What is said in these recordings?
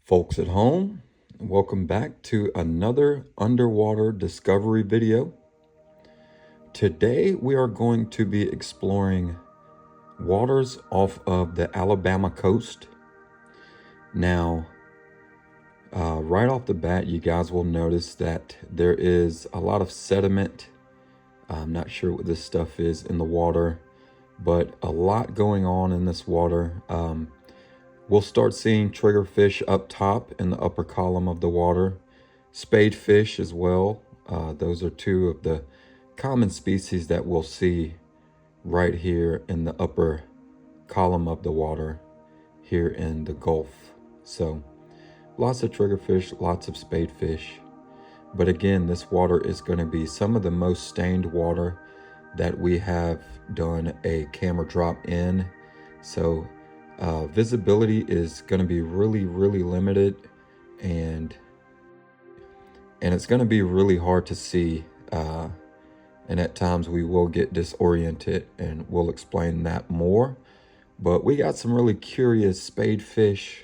Folks at home, welcome back to another underwater discovery video. Today we are going to be exploring waters off of the Alabama coast. Now, right off the bat, you guys will notice that there is a lot of sediment. I'm not sure what this stuff is in the water, but a lot going on in this water. We'll start seeing triggerfish up top in the upper column of the water, spadefish as well. Those are two of the common species that we'll see right here in the upper column of the water here in the Gulf. So lots of triggerfish, lots of spadefish. But again, this water is going to be some of the most stained water that we have done a camera drop in. So visibility is going to be really limited, and it's going to be really hard to see, and at times we will get disoriented, and we'll explain that more. But we got some really curious spadefish,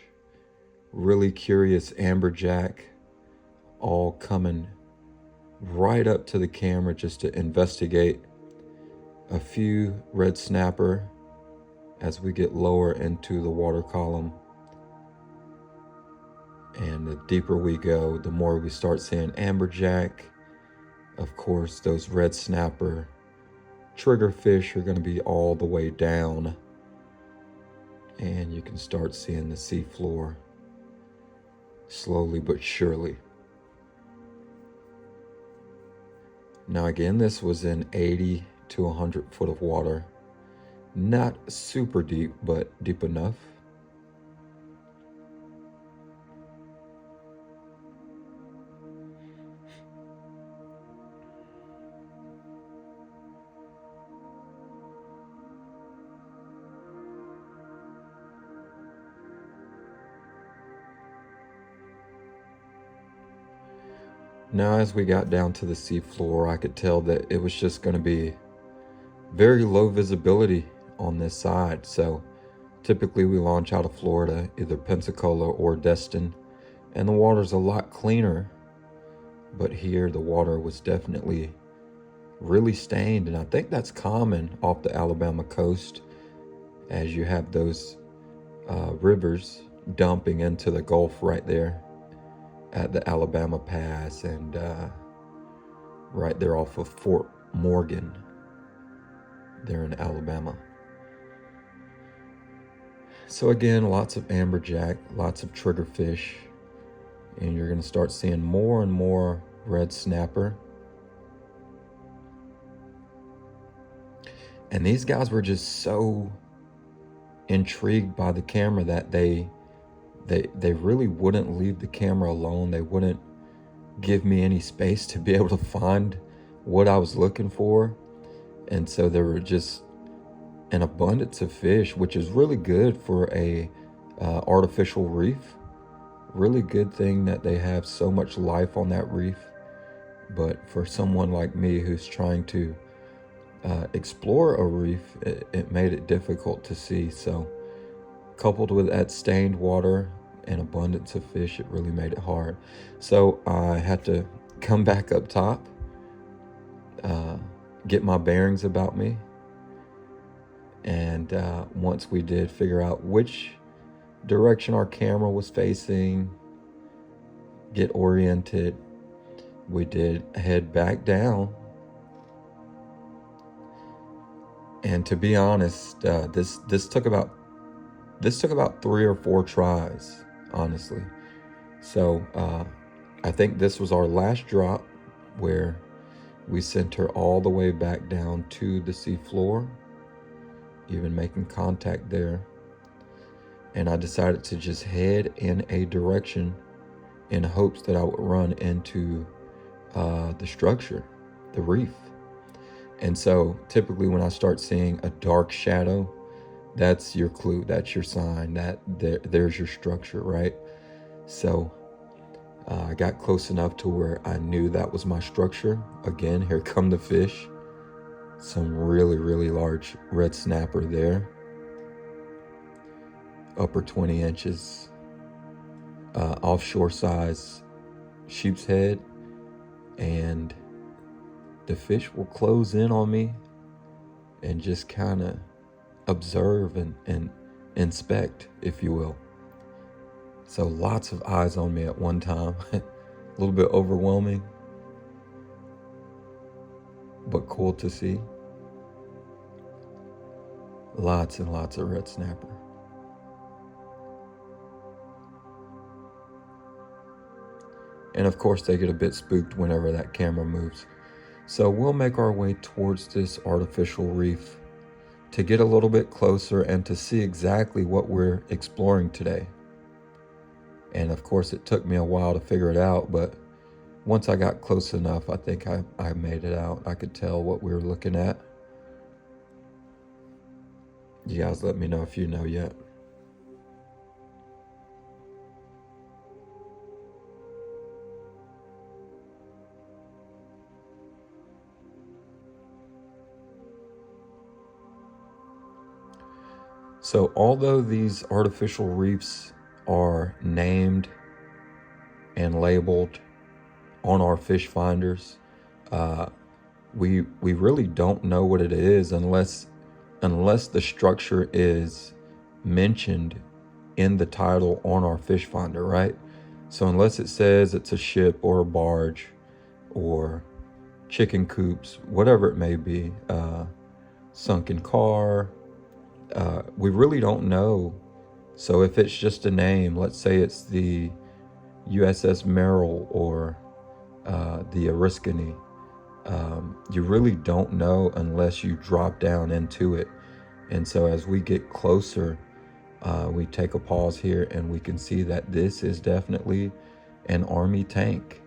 really curious amberjack, all coming right up to the camera just to investigate. A few red snapper as we get lower into the water column. And the deeper we go, the more we start seeing amberjack. Of course, those red snapper triggerfish are going to be all the way down. And you can start seeing the seafloor slowly but surely. Now again, this was in 80 to 100 foot of water. Not super deep, but deep enough. Now, as we got down to the seafloor, I could tell that it was just going to be very low visibility on this side. So typically we launch out of Florida, either Pensacola or Destin, and the water's a lot cleaner. But here the water was definitely really stained, and I think that's common off the Alabama coast, as you have those rivers dumping into the Gulf right there at the Alabama Pass, and right there off of Fort Morgan there in Alabama. So again, lots of amberjack, lots of triggerfish, and you're going to start seeing more and more red snapper. And these guys were just so intrigued by the camera that they really wouldn't leave the camera alone. They wouldn't give me any space to be able to find what I was looking for. And so there were just an abundance of fish, which is really good for a artificial reef. Really good thing that they have so much life on that reef. But for someone like me who's trying to explore a reef, it made it difficult to see. So coupled with that stained water and abundance of fish, it really made it hard. So I had to come back up top, get my bearings about me. And once we did figure out which direction our camera was facing, get oriented, we did head back down. And to be honest, this took about 3 or 4 tries, honestly. So I think this was our last drop, where we sent her all the way back down to the seafloor, even making contact there. And I decided to just head in a direction in hopes that I would run into the structure, the reef. And so typically when I start seeing a dark shadow, that's your clue, that's your sign that there's your structure, right? So I got close enough to where I knew that was my structure. Again, here come the fish. Some really large red snapper there. Upper 20 inches. offshore size sheep's head, and the fish will close in on me and just kind of observe and inspect, if you will. So lots of eyes on me at one time. A little bit overwhelming, but cool to see. Lots and lots of red snapper. And of course they get a bit spooked whenever that camera moves. So we'll make our way towards this artificial reef to get a little bit closer and to see exactly what we're exploring today. And of course it took me a while to figure it out, but once I got close enough, I think I made it out. I could tell what we were looking at. You guys let me know if you know yet. So although these artificial reefs are named and labeled on our fish finders, we really don't know what it is unless the structure is mentioned in the title on our fish finder, right? So unless it says it's a ship or a barge or chicken coops, whatever it may be, sunken car, we really don't know. So if it's just a name, let's say it's the USS Merrill or the Oriskany, you really don't know unless you drop down into it. And so as we get closer, we take a pause here and we can see that this is definitely an Army tank,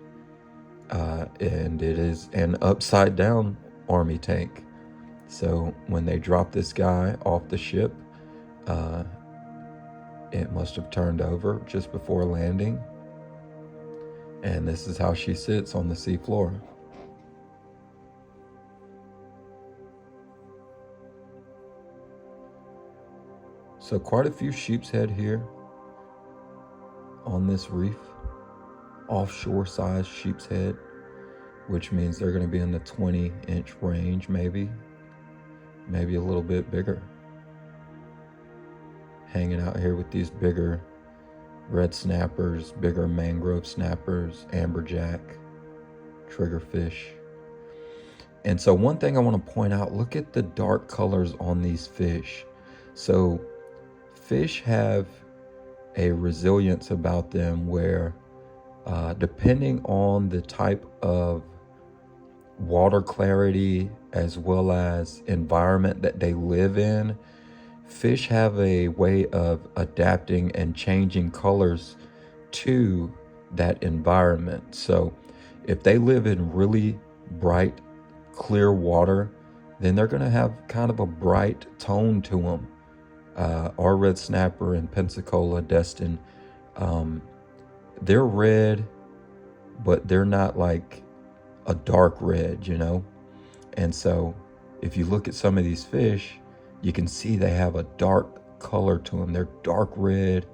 and it is an upside down Army tank. So when they drop this guy off the ship, it must have turned over just before landing. And this is how she sits on the sea floor. So quite a few sheep's head here on this reef, offshore size sheep's head, which means they're going to be in the 20-inch range, maybe a little bit bigger. Hanging out here with these bigger red snappers, bigger mangrove snappers, amberjack, triggerfish. And so one thing I want to point out, look at the dark colors on these fish. So fish have a resilience about them where depending on the type of water clarity as well as environment that they live in, fish have a way of adapting and changing colors to that environment. So if they live in really bright, clear water, then they're going to have kind of a bright tone to them. Our red snapper and Pensacola, Destin, they're red, but they're not like a dark red, you know? And so if you look at some of these fish, you can see they have a dark color to them. They're dark red.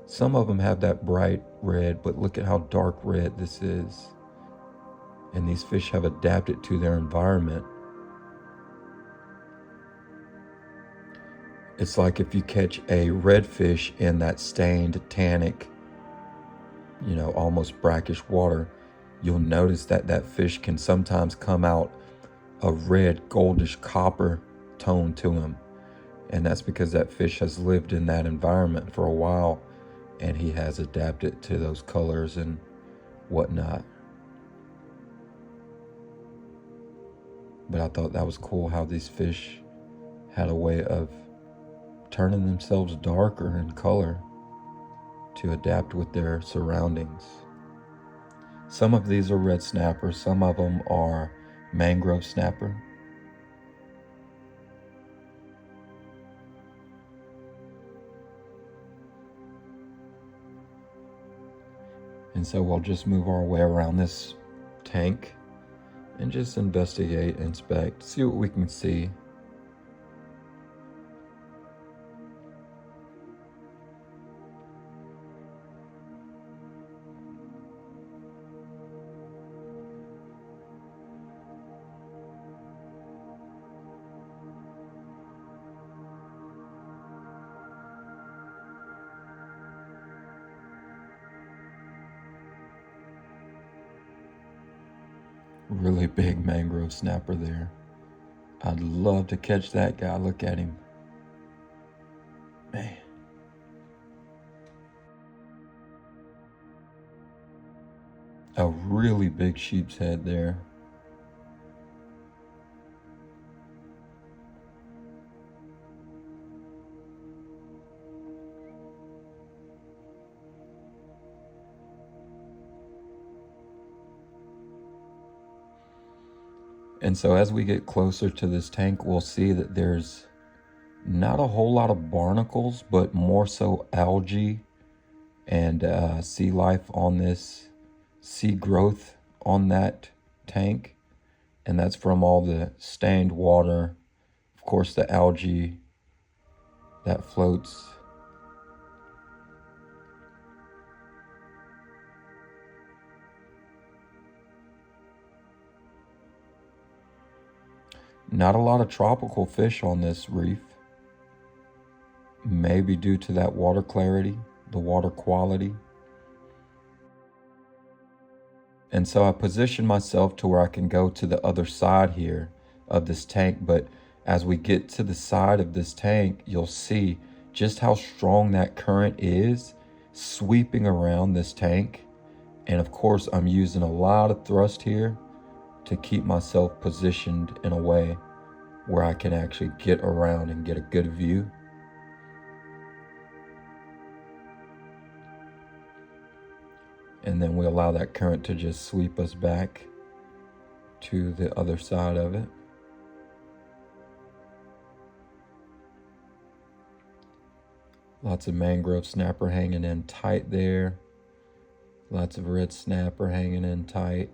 Some of them have that bright red, but look at how dark red this is. And these fish have adapted to their environment. It's like if you catch a redfish in that stained, tannic, almost brackish water, you'll notice that that fish can sometimes come out a red, goldish copper tone to him. And that's because that fish has lived in that environment for a while and he has adapted to those colors and whatnot. But I thought that was cool how these fish had a way of turning themselves darker in color to adapt with their surroundings. Some of these are red snapper, some of them are mangrove snapper. And so we'll just move our way around this tank and just investigate, inspect, see what we can see. Really big mangrove snapper there. I'd love to catch that guy. Look at him. Man. A really big sheep's head there. And so as we get closer to this tank, we'll see that there's not a whole lot of barnacles, but more so algae and sea life on this, sea growth on that tank. And that's from all the stained water, of course the algae that floats. Not a lot of tropical fish on this reef. Maybe due to that water clarity, the water quality. And so I position myself to where I can go to the other side here of this tank. But as we get to the side of this tank, you'll see just how strong that current is sweeping around this tank. And of course, I'm using a lot of thrust here to keep myself positioned in a way where I can actually get around and get a good view. And then we allow that current to just sweep us back to the other side of it. Lots of mangrove snapper hanging in tight there. Lots of red snapper hanging in tight.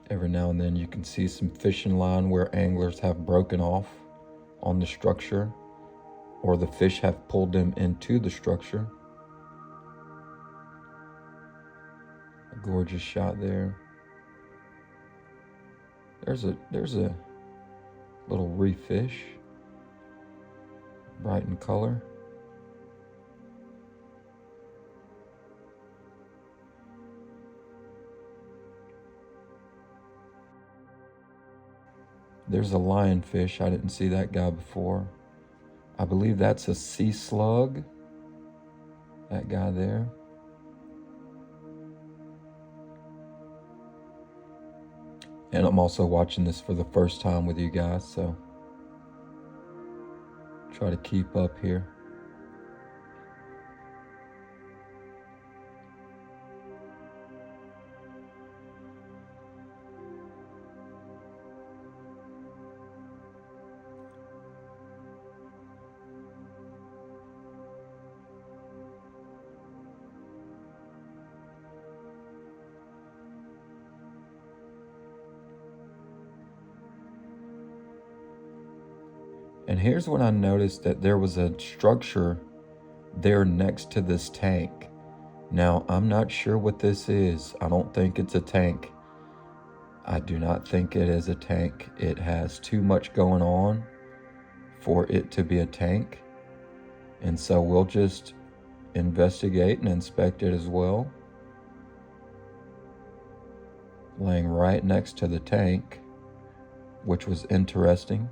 Every now and then you can see some fishing line where anglers have broken off on the structure, or the fish have pulled them into the structure. A gorgeous shot there. There's a little reef fish, bright in color. There's a lionfish. I didn't see that guy before. I believe that's a sea slug. That guy there. And I'm also watching this for the first time with you guys, so try to keep up here. And here's when I noticed that there was a structure there next to this tank. Now, I'm not sure what this is. I don't think it's a tank. I do not think it is a tank. It has too much going on for it to be a tank. And so we'll just investigate and inspect it as well. Laying right next to the tank, which was interesting.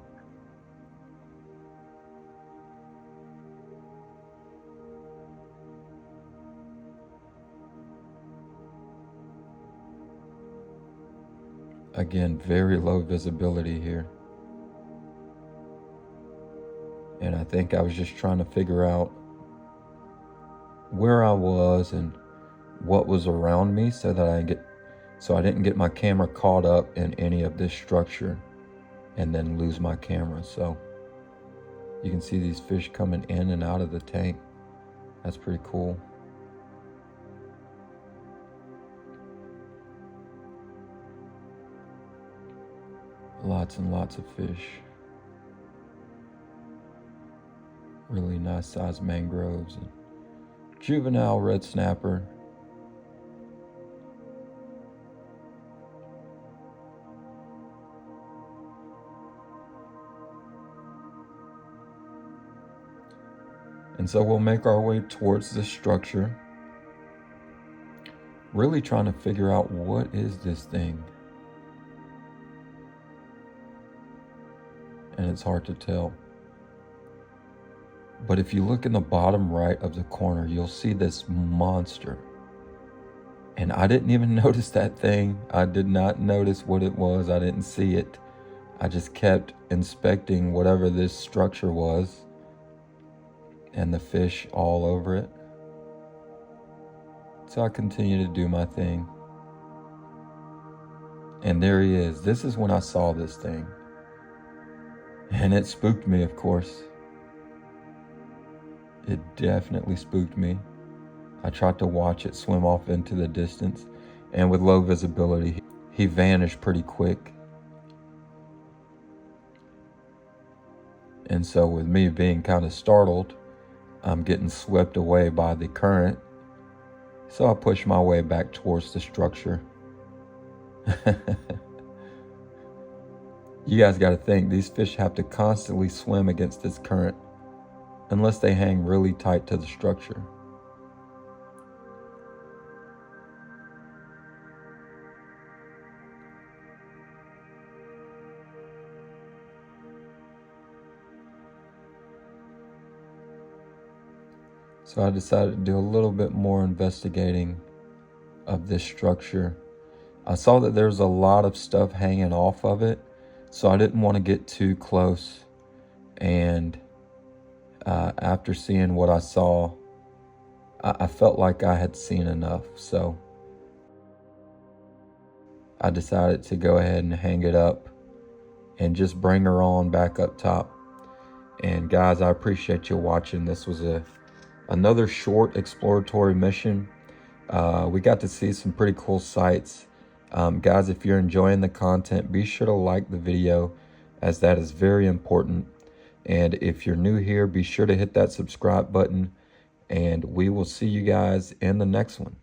Again, very low visibility here. And I think I was just trying to figure out where I was and what was around me so that I didn't get my camera caught up in any of this structure and then lose my camera. So you can see these fish coming in and out of the tank. That's pretty cool. Lots and lots of fish. Really nice sized mangroves and juvenile red snapper. And so we'll make our way towards this structure. really trying to figure out what is this thing. And it's hard to tell. But if you look in the bottom right of the corner, you'll see this monster. And I didn't even notice that thing. I did not notice what it was. I didn't see it. I just kept inspecting whatever this structure was and the fish all over it. So I continued to do my thing. And there he is. This is when I saw this thing. And it spooked me, of course. It definitely spooked me. I tried to watch it swim off into the distance, and with low visibility, he vanished pretty quick. And so with me being kind of startled, I'm getting swept away by the current. So I push my way back towards the structure. You guys got to think, these fish have to constantly swim against this current unless they hang really tight to the structure. So I decided to do a little bit more investigating of this structure. I saw that there's a lot of stuff hanging off of it, so I didn't want to get too close. And after seeing what I saw, I felt like I had seen enough. So I decided to go ahead and hang it up and just bring her on back up top. And guys, I appreciate you watching. This was another short exploratory mission. We got to see some pretty cool sights. Guys, if you're enjoying the content, be sure to like the video, as that is very important. And if you're new here, be sure to hit that subscribe button, and we will see you guys in the next one.